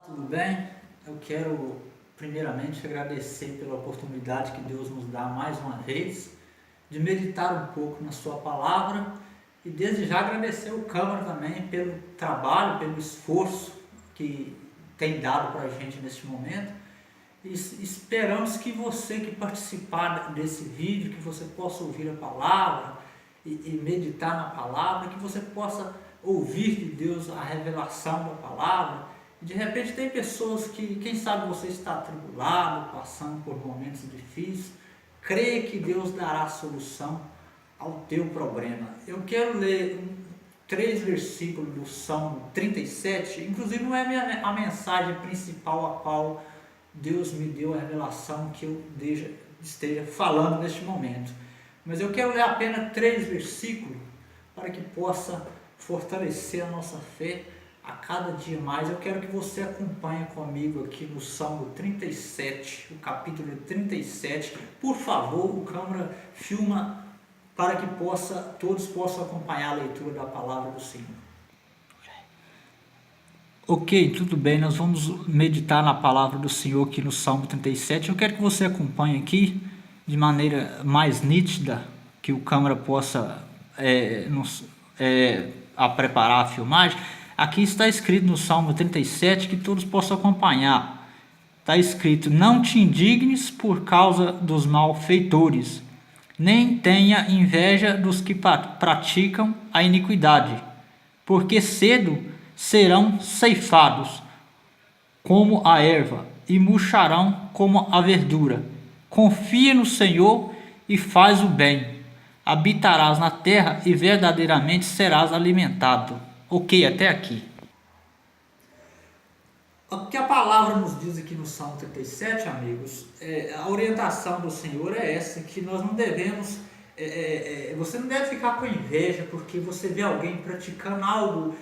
Tudo bem? Eu quero primeiramente agradecer pela oportunidade que Deus nos dá mais uma vez de meditar um pouco na sua palavra e desde já agradecer o Câmara também pelo trabalho, pelo esforço que tem dado para a gente neste momento. E esperamos que você que participar desse vídeo, que você possa ouvir a palavra e meditar na palavra, que você possa ouvir de Deus a revelação da palavra. De repente tem pessoas que, quem sabe você está atribulado, passando por momentos difíceis, creia que Deus dará a solução ao teu problema. Eu quero ler 3 versículos do Salmo 37, inclusive não é a mensagem principal a qual Deus me deu a revelação que eu esteja falando neste momento. Mas eu quero ler apenas 3 versículos para que possa fortalecer a nossa fé a cada dia mais. Eu quero que você acompanhe comigo aqui no Salmo 37, o capítulo 37. Por favor, o câmera filma para que todos possam acompanhar a leitura da palavra do Senhor. Ok, tudo bem, nós vamos meditar na palavra do Senhor aqui no Salmo 37. Eu quero que você acompanhe aqui de maneira mais nítida, que o câmera possa preparar a filmagem. Aqui está escrito no Salmo 37, que todos possam acompanhar. Está escrito: não te indignes por causa dos malfeitores, nem tenha inveja dos que praticam a iniquidade, porque cedo serão ceifados como a erva e murcharão como a verdura. Confia no Senhor e faz o bem. Habitarás na terra e verdadeiramente serás alimentado. Ok, até aqui. O que a palavra nos diz aqui no Salmo 37, amigos, a orientação do Senhor é essa, que nós não devemos, você não deve ficar com inveja porque você vê alguém praticando algo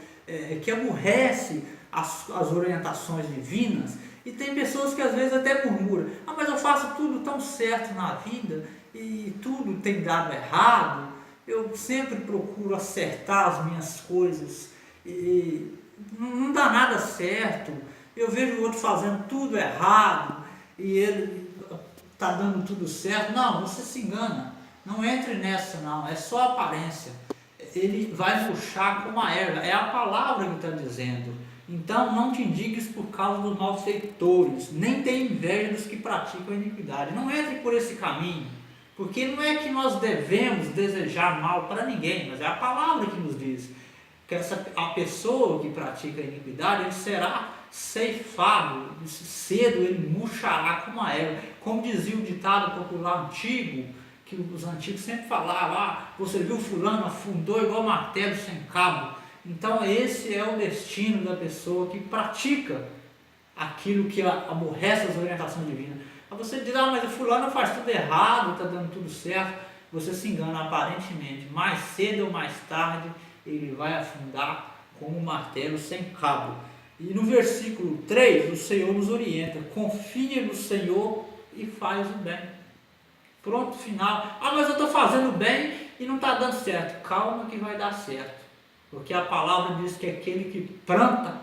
que aborrece as orientações divinas. E tem pessoas que às vezes até murmuram: ah, mas eu faço tudo tão certo na vida e tudo tem dado errado, eu sempre procuro acertar as minhas coisas e não dá nada certo, eu vejo o outro fazendo tudo errado e ele está dando tudo certo. Não, você se engana, não entre nessa não, é só aparência. Ele vai murchar como a erva, é a palavra que está dizendo. Então não te indignes por causa dos malfeitores, nem tenha inveja dos que praticam a iniquidade. Não entre por esse caminho, porque não é que nós devemos desejar mal para ninguém, mas é a palavra que nos diz que a pessoa que pratica a iniquidade, ele será ceifado, cedo ele murchará como a erva. Como dizia o ditado popular antigo, que os antigos sempre falavam: ah, você viu fulano, afundou igual martelo sem cabo. Então esse é o destino da pessoa que pratica aquilo que aborrece as orientações divinas. Aí você diz: ah, mas o fulano faz tudo errado, está dando tudo certo. Você se engana aparentemente. Mais cedo ou mais tarde ele vai afundar como um martelo sem cabo. E no versículo 3 o Senhor nos orienta: confia no Senhor e faz o bem. Pronto, final. Ah, mas eu estou fazendo bem e não está dando certo. Calma que vai dar certo. Porque a palavra diz que aquele que planta,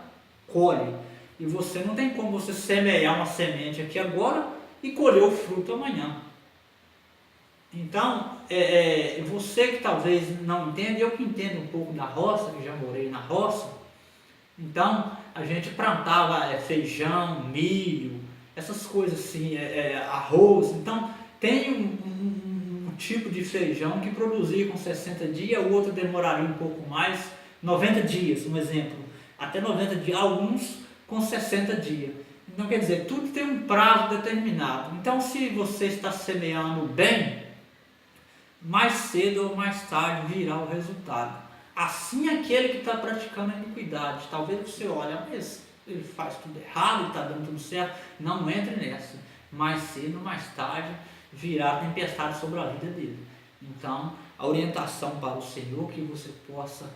colhe. E você não tem como você semear uma semente aqui agora e colher o fruto amanhã. Então, você que talvez não entenda, eu que entendo um pouco da roça, que já morei na roça. Então, a gente plantava feijão, milho, essas coisas assim, arroz. Então, tem um tipo de feijão que produzia com 60 dias, o outro demoraria um pouco mais, 90 dias, um exemplo, até 90 dias, alguns com 60 dias. Então quer dizer, tudo tem um prazo determinado. Então se você está semeando bem, mais cedo ou mais tarde virá o resultado. Assim aquele que está praticando a iniquidade, talvez você olhe: mas ele faz tudo errado, ele está dando tudo certo. Não entre nessa, mais cedo ou mais tarde virá a tempestade sobre a vida dele. Então, a orientação para o Senhor, que você possa,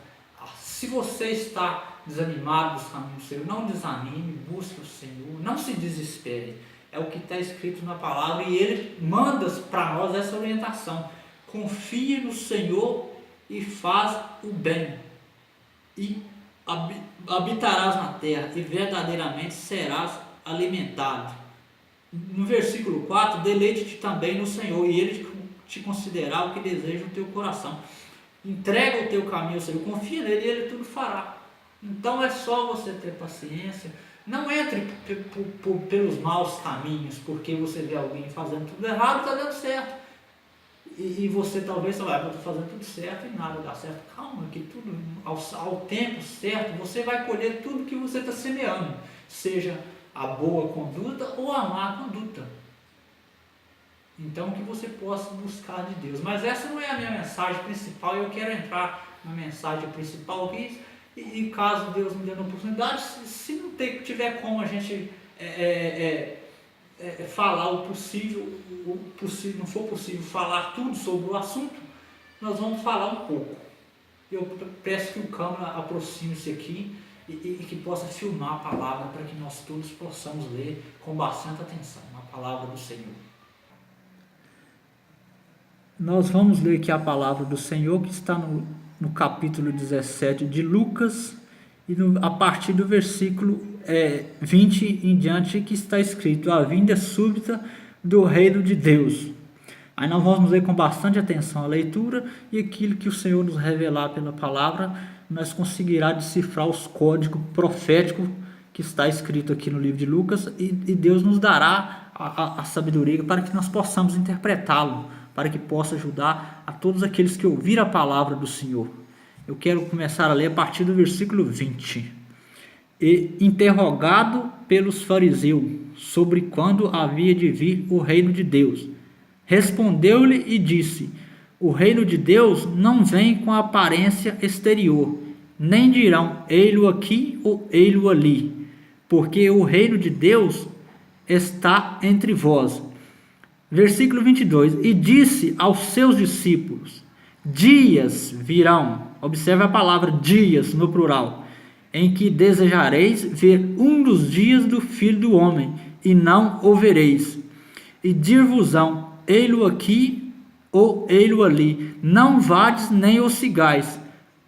se você está desanimado dos caminhos do Senhor, não desanime, busque o Senhor, não se desespere. É o que está escrito na palavra e Ele manda para nós essa orientação: confie no Senhor e faz o bem. E habitarás na terra e verdadeiramente serás alimentado. No versículo 4, deleite-te também no Senhor e Ele te concederá o que deseja o teu coração. Entrega o teu caminho ao Senhor, confia nele e Ele tudo fará. Então é só você ter paciência. Não entre pelos maus caminhos, porque você vê alguém fazendo tudo errado e está dando certo. E você talvez fale, eu estou fazendo tudo certo e nada dá certo. Calma, que tudo ao tempo certo, você vai colher tudo que você está semeando. Seja a boa conduta ou a má conduta. Então que você possa buscar de Deus. Mas essa não é a minha mensagem principal. Eu quero entrar na mensagem principal aqui. E caso Deus me dê uma oportunidade, se não tiver como a gente falar o possível, não for possível falar tudo sobre o assunto, nós vamos falar um pouco. Eu peço que o câmera aproxime-se aqui e que possa filmar a palavra para que nós todos possamos ler com bastante atenção a palavra do Senhor. Nós vamos ler aqui a palavra do Senhor que está no capítulo 17 de Lucas e a partir do versículo 20 em diante, que está escrito: a vinda súbita do reino de Deus. Aí nós vamos ler com bastante atenção a leitura e aquilo que o Senhor nos revelar pela palavra, nós conseguirá decifrar os códigos proféticos que está escrito aqui no livro de Lucas e Deus nos dará a sabedoria para que nós possamos interpretá-lo, para que possa ajudar a todos aqueles que ouviram a palavra do Senhor. Eu quero começar a ler a partir do versículo 20. E interrogado pelos fariseus sobre quando havia de vir o reino de Deus, respondeu-lhe e disse: o reino de Deus não vem com aparência exterior, nem dirão ei-lo aqui ou ei-lo ali, porque o reino de Deus está entre vós. Versículo 22, e disse aos seus discípulos: dias virão, observe a palavra dias no plural, em que desejareis ver um dos dias do Filho do Homem, e não o vereis. E dir-vos-ão, ei-lo aqui ou ei-lo ali, não vades nem o sigais,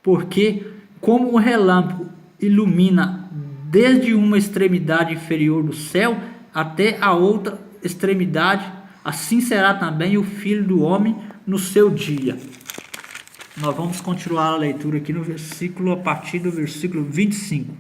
porque como o relâmpago ilumina desde uma extremidade inferior do céu até a outra extremidade, assim será também o Filho do Homem no seu dia. Nós vamos continuar a leitura aqui a partir do versículo 25.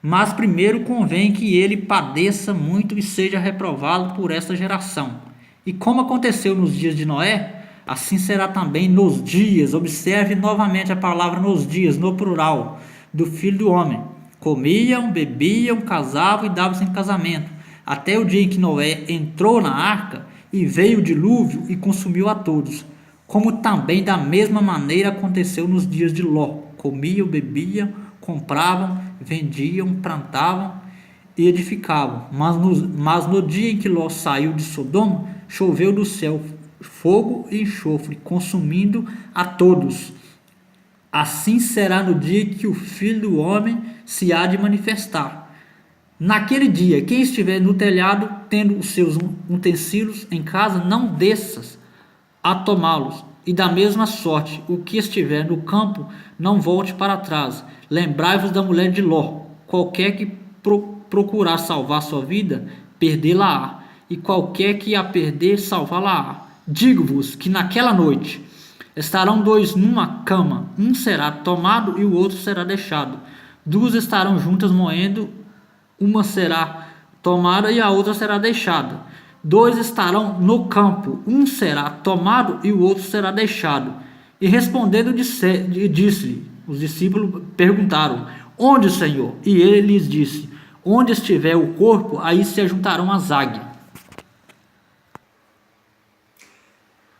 Mas primeiro convém que ele padeça muito e seja reprovado por esta geração. E como aconteceu nos dias de Noé, assim será também nos dias, observe novamente a palavra nos dias, no plural, do Filho do Homem. Comiam, bebiam, casavam e davam-se em casamento, até o dia em que Noé entrou na arca e veio o dilúvio e consumiu a todos. Como também da mesma maneira aconteceu nos dias de Ló. Comiam, bebiam, compravam, vendiam, plantavam e edificavam. Mas no dia em que Ló saiu de Sodoma, choveu do céu fogo e enxofre, consumindo a todos. Assim será no dia que o Filho do Homem se há de manifestar. Naquele dia, quem estiver no telhado, tendo os seus utensílios em casa, não desças a tomá-los. E da mesma sorte, o que estiver no campo, não volte para trás. Lembrai-vos da mulher de Ló. Qualquer que procurar salvar sua vida, perdê-la-á. E qualquer que a perder, salvá-la-á. Digo-vos que naquela noite estarão dois numa cama, um será tomado e o outro será deixado. Duas estarão juntas moendo, uma será tomada e a outra será deixada. Dois estarão no campo, um será tomado e o outro será deixado. E respondendo disse-lhe, os discípulos perguntaram: onde, Senhor? E ele lhes disse: onde estiver o corpo, aí se ajuntarão as águias.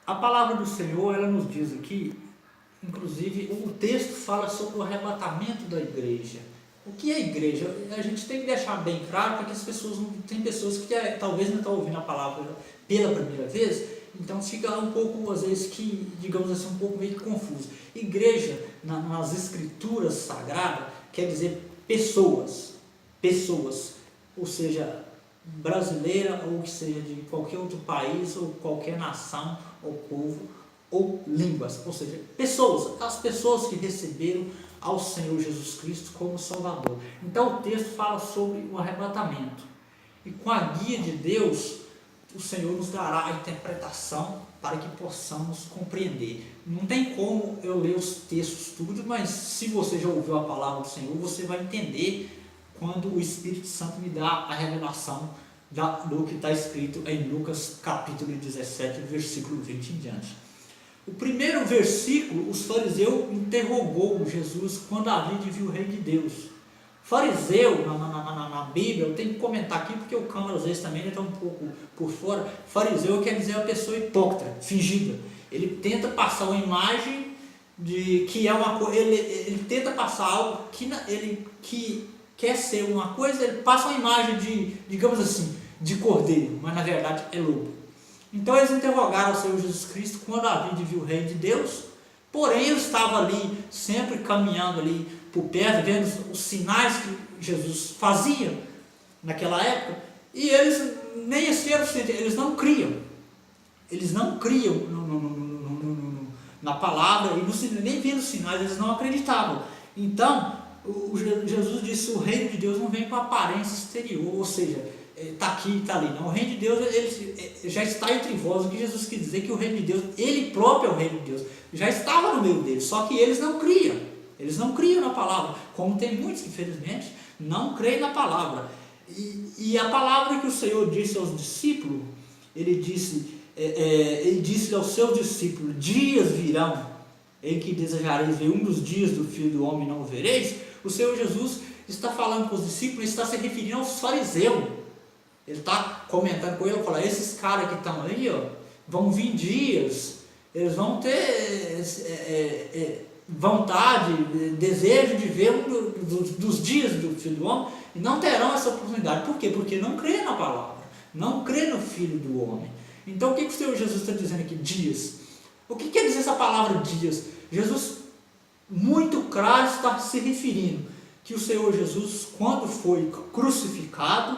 A palavra do Senhor, ela nos diz aqui, inclusive, o texto fala sobre o arrebatamento da igreja. O que é igreja? A gente tem que deixar bem claro, porque as pessoas tem pessoas que talvez não estão ouvindo a palavra pela primeira vez, então fica um pouco, às vezes, que, digamos assim, um pouco meio que confuso. Igreja, nas escrituras sagradas, quer dizer pessoas, ou seja, brasileira ou que seja de qualquer outro país ou qualquer nação ou povo ou línguas, ou seja, pessoas, as pessoas que receberam ao Senhor Jesus Cristo como Salvador. Então o texto fala sobre o arrebatamento. E com a guia de Deus, o Senhor nos dará a interpretação para que possamos compreender. Não tem como eu ler os textos tudo, mas se você já ouviu a palavra do Senhor, você vai entender quando o Espírito Santo me dá a revelação do que está escrito em Lucas capítulo 17, versículo 20 em diante. O primeiro versículo, os fariseus interrogou Jesus quando Davi viu o rei de Deus. Fariseu, na Bíblia, eu tenho que comentar aqui porque o câmera às vezes também está um pouco por fora. Fariseu quer dizer uma pessoa hipócrita, fingida. Ele tenta passar uma imagem de que é uma coisa, ele tenta passar algo que quer ser uma coisa, ele passa uma imagem de, digamos assim, de cordeiro, mas na verdade é lobo. Então eles interrogaram o Senhor Jesus Cristo quando Davi viu o rei de Deus, porém ele estava ali, sempre caminhando ali por perto, vendo os sinais que Jesus fazia naquela época, e eles nem eles não criam. Eles não criam na palavra, e nem vendo os sinais, eles não acreditavam. Então, Jesus disse: o reino de Deus não vem com aparência exterior, ou seja, está aqui, está ali. Não, o reino de Deus ele já está entre vós. O que Jesus quis dizer que o reino de Deus, ele próprio é o reino de Deus, já estava no meio deles, só que eles não criam. Eles não criam na palavra, como tem muitos que, infelizmente, não creem na palavra. E a palavra que o Senhor disse aos discípulos, ele disse aos seus discípulos: dias virão em que desejareis ver um dos dias do Filho do Homem, não o vereis. O Senhor Jesus está falando com os discípulos, está se referindo aos fariseus. Ele está comentando com ele, fala: esses caras que estão aí, ó, vão vir dias, eles vão ter vontade, desejo de ver um dos dias do Filho do Homem, e não terão essa oportunidade. Por quê? Porque não crê na palavra, não crê no Filho do Homem. Então o que o Senhor Jesus está dizendo aqui? Dias. O que quer dizer essa palavra dias? Jesus, muito claro, está se referindo que o Senhor Jesus, quando foi crucificado,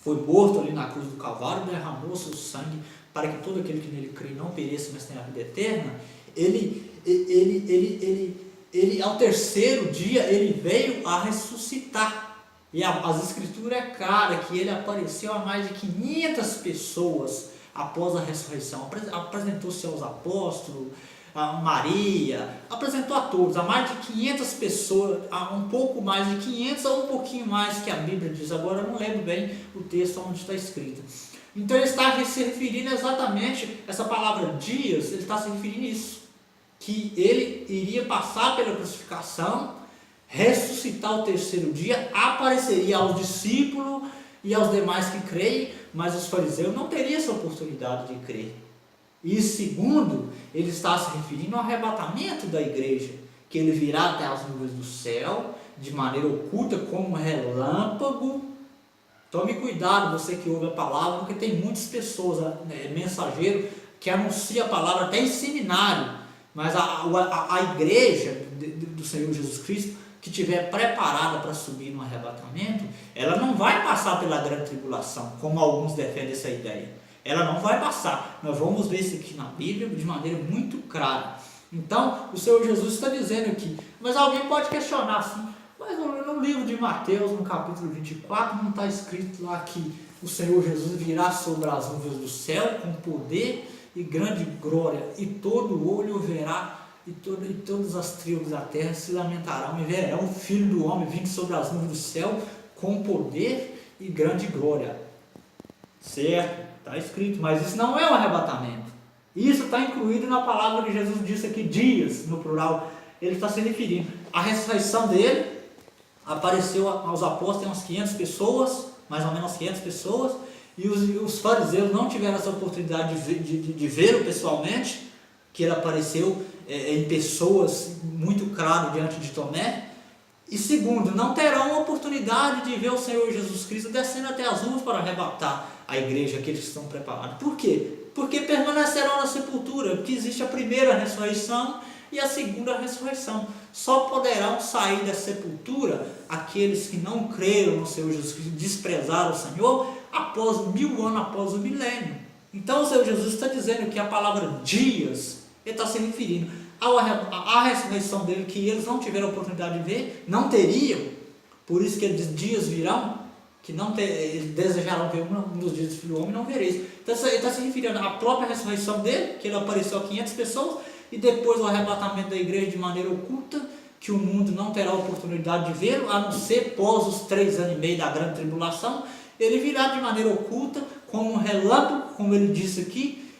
foi morto ali na cruz do Calvário, derramou seu sangue para que todo aquele que nele crê não pereça, mas tenha a vida eterna. Ele ao terceiro dia, ele veio a ressuscitar. E as escrituras é clara que ele apareceu a mais de 500 pessoas após a ressurreição. Apresentou-se aos apóstolos, a Maria, apresentou a todos, a mais de 500 pessoas, a um pouco mais de 500 ou um pouquinho mais que a Bíblia diz. Agora eu não lembro bem o texto onde está escrito. Então ele está se referindo exatamente, essa palavra dias, ele está se referindo a isso, que ele iria passar pela crucificação, ressuscitar o terceiro dia, apareceria aos discípulos e aos demais que creem, mas os fariseus não teriam essa oportunidade de crer. E segundo, ele está se referindo ao arrebatamento da igreja, que ele virá até as nuvens do céu, de maneira oculta, como um relâmpago. Tome cuidado, você que ouve a palavra, porque tem muitas pessoas, mensageiro, que anuncia a palavra até em seminário, mas a igreja do Senhor Jesus Cristo, que estiver preparada para subir no arrebatamento, ela não vai passar pela grande tribulação, como alguns defendem essa ideia. Ela não vai passar. Nós vamos ver isso aqui na Bíblia de maneira muito clara. Então, o Senhor Jesus está dizendo aqui, mas alguém pode questionar assim, mas no livro de Mateus, no capítulo 24, não está escrito lá que o Senhor Jesus virá sobre as nuvens do céu com poder e grande glória, e todo olho o verá, e todas as tribos da terra se lamentarão e verão o Filho do Homem vindo sobre as nuvens do céu com poder e grande glória. Certo, está escrito, mas isso não é um arrebatamento. Isso está incluído na palavra que Jesus disse aqui, dias, no plural. Ele está se referindo à ressurreição dele. Apareceu aos apóstolos umas 500 pessoas, mais ou menos 500 pessoas, e os fariseus não tiveram essa oportunidade de vê-lo pessoalmente, que ele apareceu em pessoas muito claro diante de Tomé. E segundo, não terão a oportunidade de ver o Senhor Jesus Cristo descendo até as nuvens para arrebatar a igreja que eles estão preparados. Por quê? Porque permanecerão na sepultura, porque existe a primeira ressurreição e a segunda ressurreição. Só poderão sair da sepultura aqueles que não creram no Senhor Jesus Cristo, desprezaram o Senhor, após 1000 anos, após o milênio. Então o Senhor Jesus está dizendo que a palavra dias, ele está se referindo a ressurreição dele, que eles não tiveram a oportunidade de ver, não teriam, por isso que ele diz, dias virão, que eles desejarão ver um dos dias do Filho do Homem, não vereis. Então ele está se referindo à própria ressurreição dele, que ele apareceu a 500 pessoas, e depois o arrebatamento da igreja de maneira oculta, que o mundo não terá a oportunidade de vê-lo, a não ser pós os 3 anos e meio da grande tribulação. Ele virá de maneira oculta, como um relâmpago, como ele disse aqui,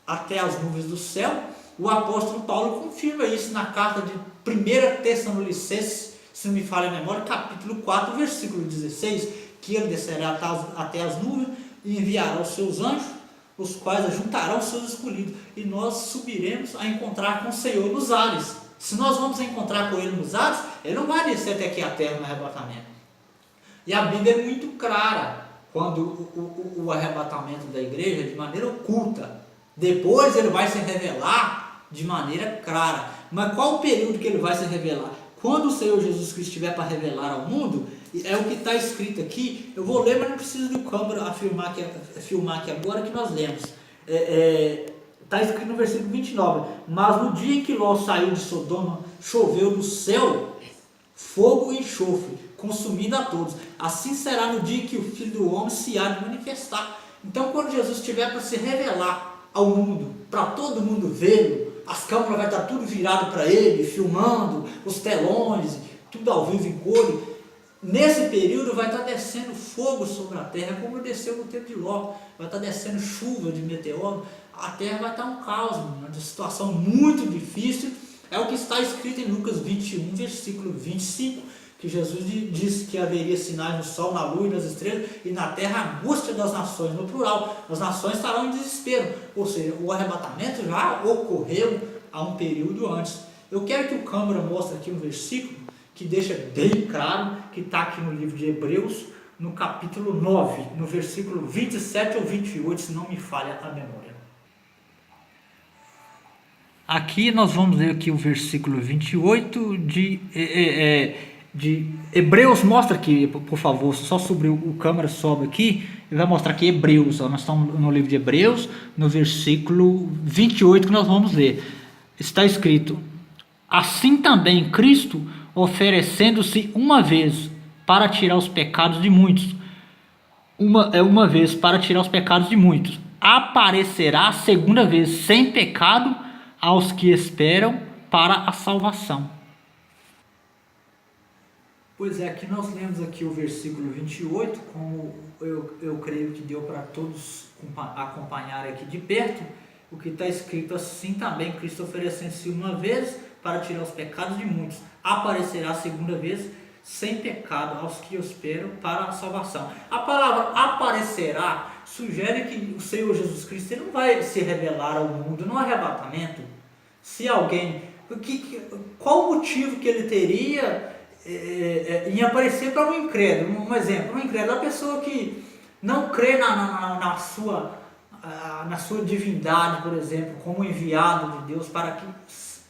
até as nuvens do céu. O apóstolo Paulo confirma isso na carta de 1 Tessalonicenses, se não me falha a memória, capítulo 4, versículo 16, que ele descerá até as nuvens e enviará os seus anjos, os quais ajuntarão os seus escolhidos, e nós subiremos a encontrar com o Senhor nos ares. Se nós vamos encontrar com ele nos ares, ele não vai descer até aqui a terra no arrebatamento. E a Bíblia é muito clara quando o arrebatamento da igreja é de maneira oculta. Depois ele vai se revelar de maneira clara. Mas qual o período que ele vai se revelar? Quando o Senhor Jesus Cristo estiver para revelar ao mundo, é o que está escrito aqui. Eu vou ler, mas não precisa do câmera filmar aqui agora que nós lemos. Está escrito no versículo 29. Mas no dia em que Ló saiu de Sodoma, choveu do céu fogo e enxofre, consumindo a todos. Assim será no dia em que o Filho do Homem se há de manifestar. Então, quando Jesus estiver para se revelar ao mundo, para todo mundo vê-lo, as câmeras vai estar tudo virado para ele, filmando, os telões, tudo ao vivo em cores. Nesse período vai estar descendo fogo sobre a terra, como desceu no tempo de Ló. Vai estar descendo chuva de meteoro. A terra vai estar um caos, uma situação muito difícil. É o que está escrito em Lucas 21, versículo 25, que Jesus disse que haveria sinais no sol, na lua e nas estrelas, e na terra a angústia das nações, no plural. As nações estarão em desespero, ou seja, o arrebatamento já ocorreu há um período antes. Eu quero que o câmera mostre aqui um versículo que deixa bem claro, que está aqui no livro de Hebreus, no capítulo 9, no versículo 27 ou 28, se não me falha a memória. Aqui nós vamos ler aqui o versículo 28 de Hebreus. Mostra aqui, por favor, só sobre o câmera sobe aqui, ele vai mostrar aqui Hebreus, nós estamos no livro de Hebreus, no versículo 28 que nós vamos ler. Está escrito: assim também Cristo, oferecendo-se uma vez para tirar os pecados de muitos, uma vez para tirar os pecados de muitos, aparecerá a segunda vez sem pecado aos que esperam para a salvação. Pois é, aqui nós lemos aqui o versículo 28, como eu creio que deu para todos acompanhar aqui de perto, o que está escrito: assim também Cristo, oferecendo-se uma vez para tirar os pecados de muitos, aparecerá a segunda vez sem pecado aos que esperam para a salvação. A palavra aparecerá sugere que o Senhor Jesus Cristo ele não vai se revelar ao mundo no arrebatamento. Se alguém, qual o motivo que ele teria em aparecer para um incrédulo? Um exemplo, um incrédulo, a pessoa que não crê na sua divindade, por exemplo, como enviado de Deus para que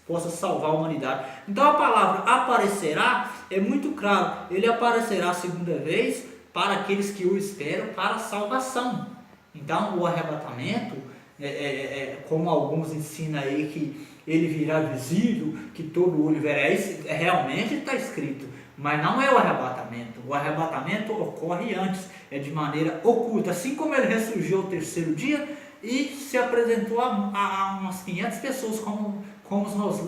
possa salvar a humanidade. Então a palavra aparecerá é muito claro, ele aparecerá a segunda vez para aqueles que o esperam para a salvação. Então o arrebatamento, como alguns ensinam aí, que ele virá visível, que todo olho verá, isso realmente está escrito, mas não é o arrebatamento. O arrebatamento ocorre antes, é de maneira oculta, assim como ele ressurgiu ao terceiro dia e se apresentou a umas 500 pessoas, como nós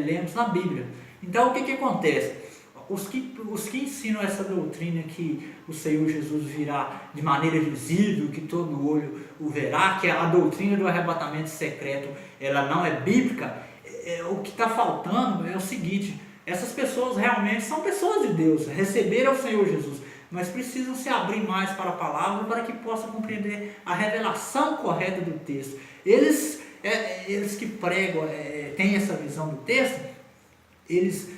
lemos na Bíblia. Então o que acontece? Os que ensinam essa doutrina que o Senhor Jesus virá de maneira visível, que todo olho o verá, que a doutrina do arrebatamento secreto ela não é bíblica, o que está faltando é o seguinte: essas pessoas realmente são pessoas de Deus, receberam o Senhor Jesus, mas precisam se abrir mais para a palavra para que possam compreender a revelação correta do texto. Eles que pregam, têm essa visão do texto, eles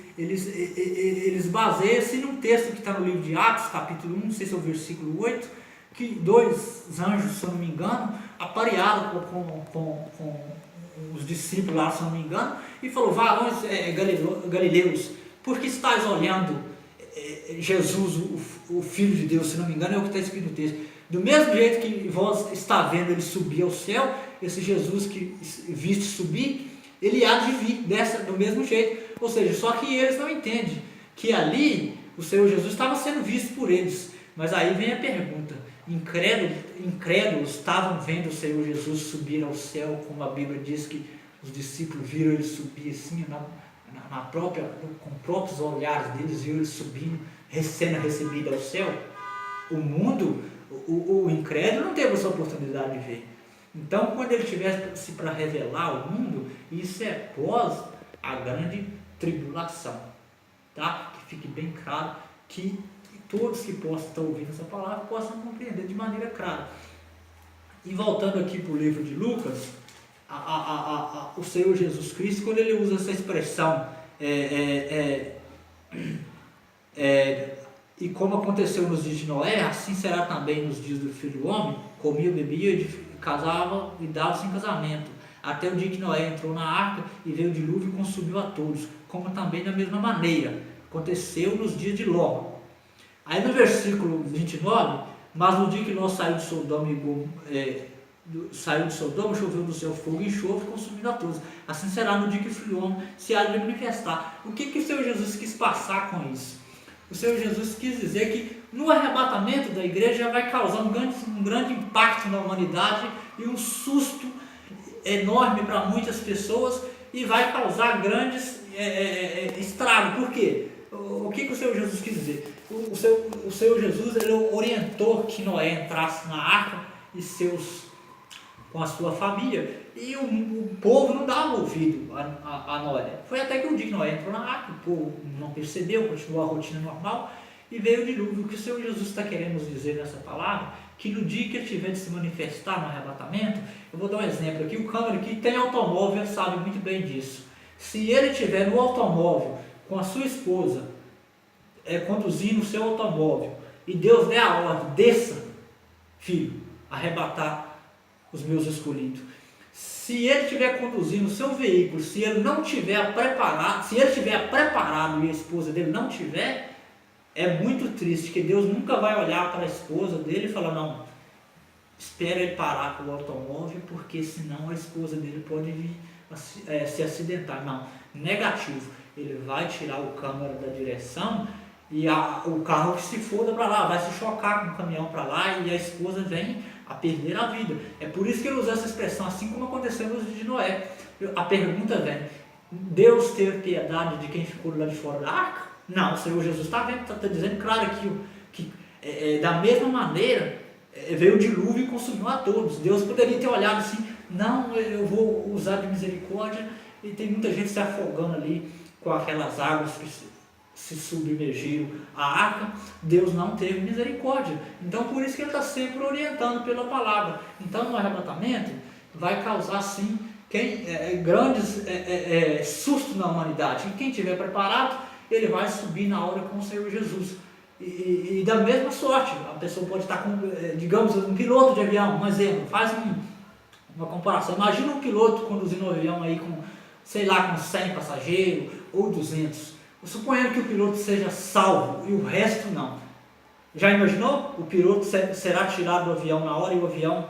baseiam-se num texto que está no livro de Atos, capítulo 1, não sei se é o versículo 8, que 2 anjos, se eu não me engano, aparearam com os discípulos lá, se eu não me engano, e falou: varões galileus, por que estáis olhando Jesus, o Filho de Deus? Se não me engano, é o que está escrito no texto. Do mesmo jeito que vós está vendo ele subir ao céu, esse Jesus que viste subir, ele há de vir do mesmo jeito. Ou seja, só que eles não entendem que ali o Senhor Jesus estava sendo visto por eles. Mas aí vem a pergunta: incrédulos estavam vendo o Senhor Jesus subir ao céu, como a Bíblia diz que os discípulos viram ele subir assim, com próprios olhares deles, viram ele subindo, sendo recebido ao céu? O mundo, o incrédulo não teve essa oportunidade de ver. Então, quando ele tivesse para revelar ao mundo, isso é pós a grande tribulação. Tá? Que fique bem claro, que todos que possam estar ouvindo essa palavra possam compreender de maneira clara. E voltando aqui para o livro de Lucas, o Senhor Jesus Cristo, quando ele usa essa expressão, e como aconteceu nos dias de Noé, assim será também nos dias do Filho do Homem, comia, bebia, casava e dava-se em casamento, até o dia que Noé entrou na arca e veio o dilúvio e consumiu a todos, como também da mesma maneira aconteceu nos dias de Ló. Aí no versículo 29, mas no dia que Ló saiu de Sodoma, choveu do céu fogo e enxofre, consumindo a todos. Assim será no dia que o Filho do Homem se há de manifestar. O que o Senhor Jesus quis passar com isso? O Senhor Jesus quis dizer que no arrebatamento da igreja vai causar um grande impacto na humanidade e um susto enorme para muitas pessoas e vai causar grandes estragos. Por quê? O que o Senhor Jesus quis dizer? O Senhor Jesus, ele orientou que Noé entrasse na arca com a sua família, e o povo não dava ouvido a Noé. Foi até que um dia que Noé entrou na arca, o povo não percebeu, continuou a rotina normal e veio o dilúvio. O que o Senhor Jesus está querendo nos dizer nessa palavra? Que no dia que ele tiver de se manifestar no arrebatamento, eu vou dar um exemplo aqui, o câmera que tem automóvel sabe muito bem disso. Se ele estiver no automóvel com a sua esposa, conduzindo o seu automóvel, e Deus der a ordem: desça, filho, arrebatar os meus escolhidos. Se ele estiver conduzindo o seu veículo, se ele não estiver preparado, se ele estiver preparado e a esposa dele não estiver, é muito triste, que Deus nunca vai olhar para a esposa dele e falar: não, espera ele parar com o automóvel, porque senão a esposa dele pode vir se acidentar. Não, negativo. Ele vai tirar o câmera da direção e o carro que se foda para lá, vai se chocar com o caminhão para lá e a esposa vem a perder a vida. É por isso que ele usa essa expressão, assim como aconteceu nos dias de Noé. A pergunta vem: Deus teve piedade de quem ficou lá de fora da arca? Não, o Senhor Jesus está dizendo claro aqui que da mesma maneira veio o dilúvio e consumiu a todos. Deus poderia ter olhado assim: não, eu vou usar de misericórdia, e tem muita gente se afogando ali com aquelas águas que se submergiram a arca. Deus não teve misericórdia. Então por isso que ele está sempre orientando pela palavra. Então no arrebatamento vai causar sim grandes sustos na humanidade. E quem estiver preparado, ele vai subir na hora com o Senhor Jesus. E da mesma sorte, a pessoa pode estar com, digamos, um piloto de avião, um exemplo, faz uma comparação. Imagina um piloto conduzindo um avião aí com, sei lá, com 100 passageiros ou 200. Suponhando que o piloto seja salvo e o resto não. Já imaginou? O piloto será tirado do avião na hora e o avião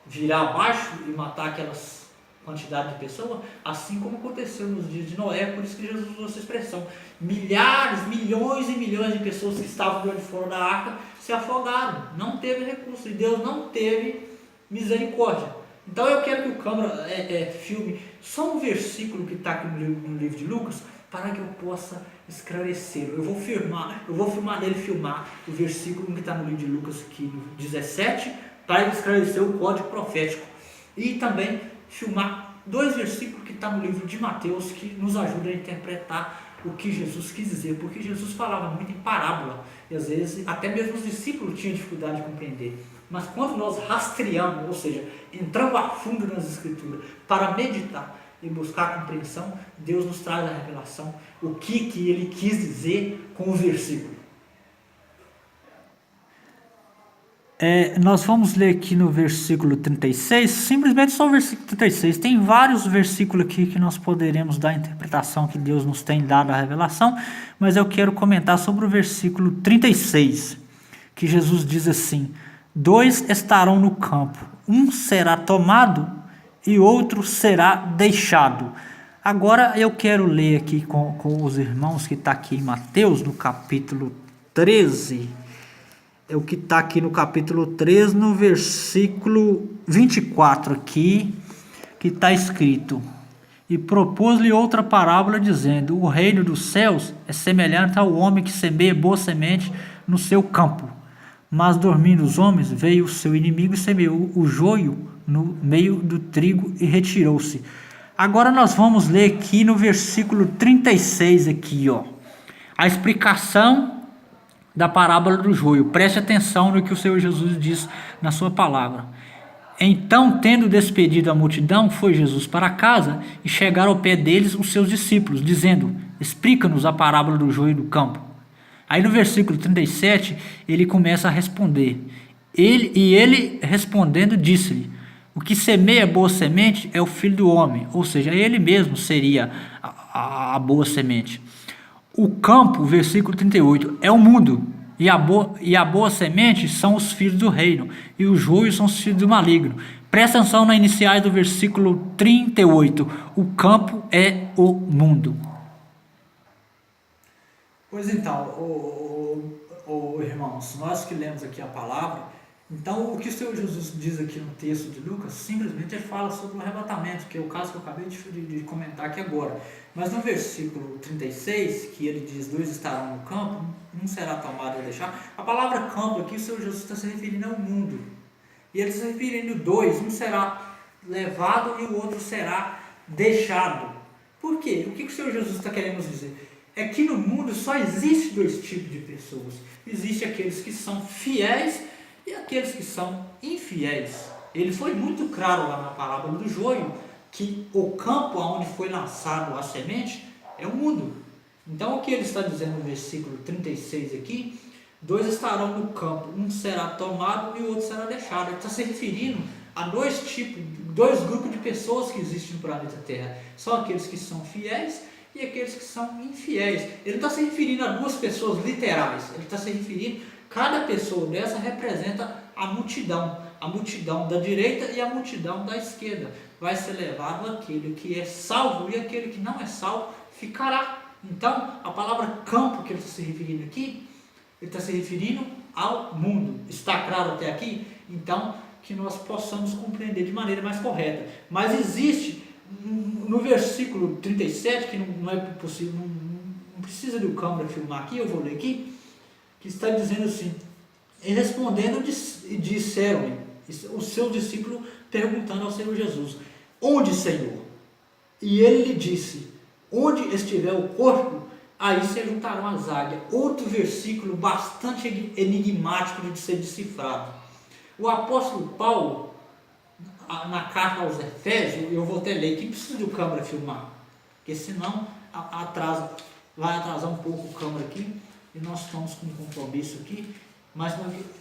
virar abaixo e matar aquelas quantidade de pessoas? Assim como aconteceu nos dias de Noé. Por isso que Jesus usou essa expressão. Milhares, milhões e milhões de pessoas que estavam do lado de fora da arca se afogaram. Não teve recurso e Deus não teve misericórdia. Então eu quero que o câmera filme só um versículo que está aqui no livro de Lucas, para que eu possa esclarecer. Eu vou filmar dele filmar o versículo que está no livro de Lucas, aqui no 17, para esclarecer o código profético. E também filmar 2 versículos que estão no livro de Mateus, que nos ajudam a interpretar o que Jesus quis dizer, porque Jesus falava muito em parábola, e às vezes até mesmo os discípulos tinham dificuldade de compreender. Mas quando nós rastreamos, ou seja, entramos a fundo nas Escrituras para meditar e buscar compreensão, Deus nos traz a revelação, o que Ele quis dizer com o versículo. Nós vamos ler aqui no versículo 36, simplesmente só o versículo 36. Tem vários versículos aqui que nós poderemos dar a interpretação que Deus nos tem dado a revelação, mas eu quero comentar sobre o versículo 36, que Jesus diz assim: 2 estarão no campo, um será tomado e outro será deixado. Agora eu quero ler aqui com os irmãos que está aqui em Mateus, no capítulo 13. É o que está aqui no capítulo 13, no versículo 24 aqui, que está escrito: e propôs-lhe outra parábola, dizendo: o reino dos céus é semelhante ao homem que semeia boa semente no seu campo. Mas dormindo os homens, veio o seu inimigo e semeou o joio no meio do trigo e retirou-se. Agora nós vamos ler aqui no versículo 36 aqui, ó, a explicação da parábola do joio. Preste atenção no que o Senhor Jesus diz na sua palavra. Então, tendo despedido a multidão, foi Jesus para casa, e chegaram ao pé deles os seus discípulos, dizendo: explica-nos a parábola do joio do campo. Aí no versículo 37, ele começa a responder. Ele respondendo, disse-lhe: o que semeia boa semente é o Filho do Homem, ou seja, ele mesmo seria a boa semente. O campo, versículo 38, é o mundo, e a boa semente são os filhos do reino, e os joios são os filhos do maligno. Presta atenção na iniciais do versículo 38, o campo é o mundo. Pois então, irmãos, nós que lemos aqui a palavra, então o que o Senhor Jesus diz aqui no texto de Lucas, simplesmente ele fala sobre o arrebatamento, que é o caso que eu acabei de comentar aqui agora. Mas no versículo 36, que ele diz: dois estarão no campo, um será tomado e deixado. A palavra campo aqui, o Senhor Jesus está se referindo ao mundo. E ele está se referindo dois, um será levado e o outro será deixado. Por quê? O que o Senhor Jesus está querendo nos dizer? É que no mundo só existe dois tipos de pessoas. Existe aqueles que são fiéis e aqueles que são infiéis. Ele foi muito claro lá na parábola do joio, que o campo onde foi lançado a semente é o mundo. Então o que ele está dizendo no versículo 36 aqui: dois estarão no campo, um será tomado e o outro será deixado. Ele está se referindo a dois grupos de pessoas que existem no planeta Terra. São aqueles que são fiéis e aqueles que são infiéis. Ele está se referindo a duas pessoas literais. Ele está se referindo, cada pessoa dessa representa a multidão da direita e a multidão da esquerda. Vai ser levado aquele que é salvo e aquele que não é salvo ficará. Então, a palavra campo que ele está se referindo aqui, ele está se referindo ao mundo. Está claro até aqui? Então, que nós possamos compreender de maneira mais correta. Mas existe, no versículo 37, que não é possível, não precisa do câmera filmar aqui, eu vou ler aqui, que está dizendo assim: e respondendo, disseram-lhe os seus discípulos, perguntando ao Senhor Jesus: onde, Senhor? E ele lhe disse: onde estiver o corpo, aí se juntarão as águias. Outro versículo bastante enigmático de ser decifrado. O apóstolo Paulo, na carta aos Efésios, eu vou até ler, que precisa do câmera filmar, porque senão vai atrasar um pouco o câmera aqui, e nós estamos com um compromisso aqui, mas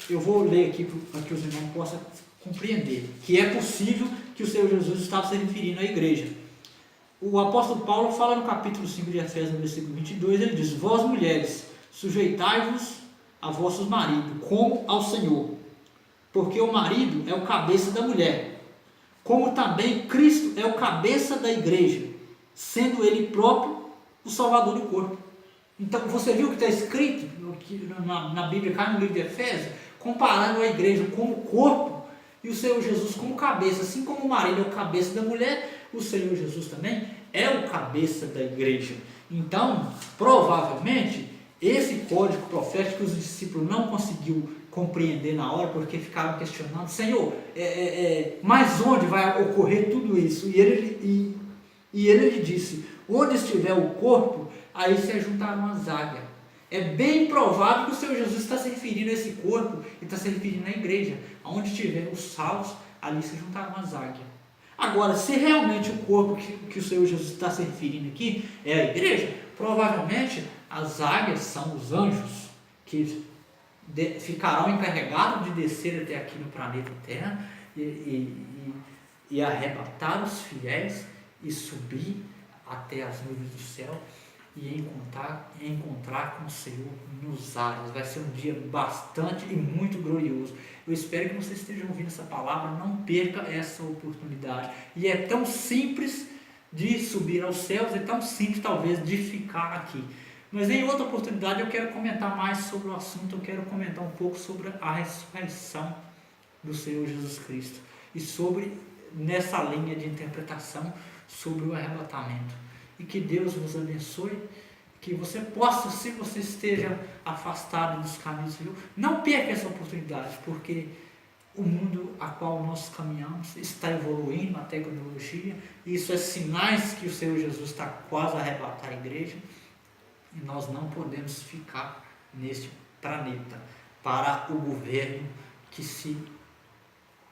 eu vou ler aqui para que os irmãos possam compreender que é possível que o Senhor Jesus estava se referindo à igreja. O apóstolo Paulo fala no capítulo 5 de Efésios, no versículo 22, ele diz: vós mulheres, sujeitai-vos a vossos maridos, como ao Senhor, porque o marido é o cabeça da mulher, como também Cristo é o cabeça da igreja, sendo ele próprio o salvador do corpo. Então você viu que está escrito na Bíblia, cá no livro de Efésios, comparando a igreja como corpo e o Senhor Jesus como cabeça. Assim como o marido é o cabeça da mulher, o Senhor Jesus também é o cabeça da igreja. Então, provavelmente, esse código profético os discípulos não conseguiram compreender na hora, porque ficaram questionando: Senhor, mas onde vai ocorrer tudo isso? E ele lhe disse: onde estiver o corpo, aí se juntaram as águias. É bem provável que o Senhor Jesus está se referindo a esse corpo, e está se referindo à igreja. Onde estiver os salvos, ali se juntaram as águias. Agora, se realmente o corpo que o Senhor Jesus está se referindo aqui é a igreja, provavelmente as águias são os anjos que ficarão encarregados de descer até aqui no planeta Terra e arrebatar os fiéis e subir até as nuvens do céu e encontrar com o Senhor nos ares. Vai ser um dia bastante e muito glorioso. Eu espero que você esteja ouvindo essa palavra, não perca essa oportunidade. E é tão simples de subir aos céus, é tão simples talvez de ficar aqui. Mas em outra oportunidade eu quero comentar mais sobre o assunto, eu quero comentar um pouco sobre a ressurreição do Senhor Jesus Cristo e sobre, nessa linha de interpretação, sobre o arrebatamento. E que Deus nos abençoe, que você possa, se você esteja afastado dos caminhos do Senhor, não perca essa oportunidade, porque o mundo a qual nós caminhamos está evoluindo, a tecnologia, e isso é sinais que o Senhor Jesus está quase a arrebatar a igreja, e nós não podemos ficar neste planeta para o governo que se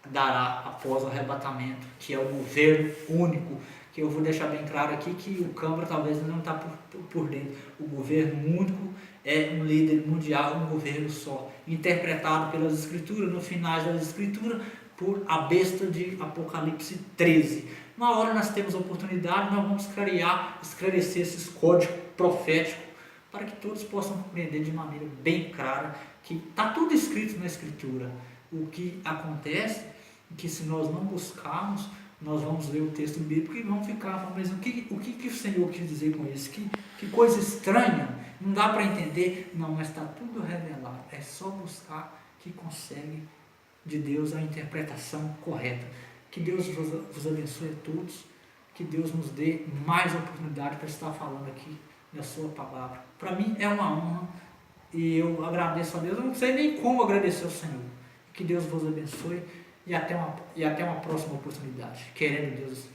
dará após o arrebatamento, que é o governo único, que eu vou deixar bem claro aqui que o Câmara talvez não está por dentro. O governo único é um líder mundial, um governo só, interpretado pelas Escrituras, no final das Escrituras, por a besta de Apocalipse 13. Na hora nós temos a oportunidade, nós vamos esclarecer esses códigos proféticos, para que todos possam compreender de maneira bem clara que está tudo escrito na Escritura. O que acontece é que se nós não buscarmos, nós vamos ler o texto bíblico e vamos ficar, mas o que o Senhor quis dizer com isso? Que coisa estranha, não dá para entender. Não, mas está tudo revelado, é só buscar que consegue de Deus a interpretação correta. Que Deus vos abençoe a todos, que Deus nos dê mais oportunidade para estar falando aqui da sua palavra. Para mim é uma honra e eu agradeço a Deus, eu não sei nem como agradecer ao Senhor. Que Deus vos abençoe e até uma próxima oportunidade, querendo Deus.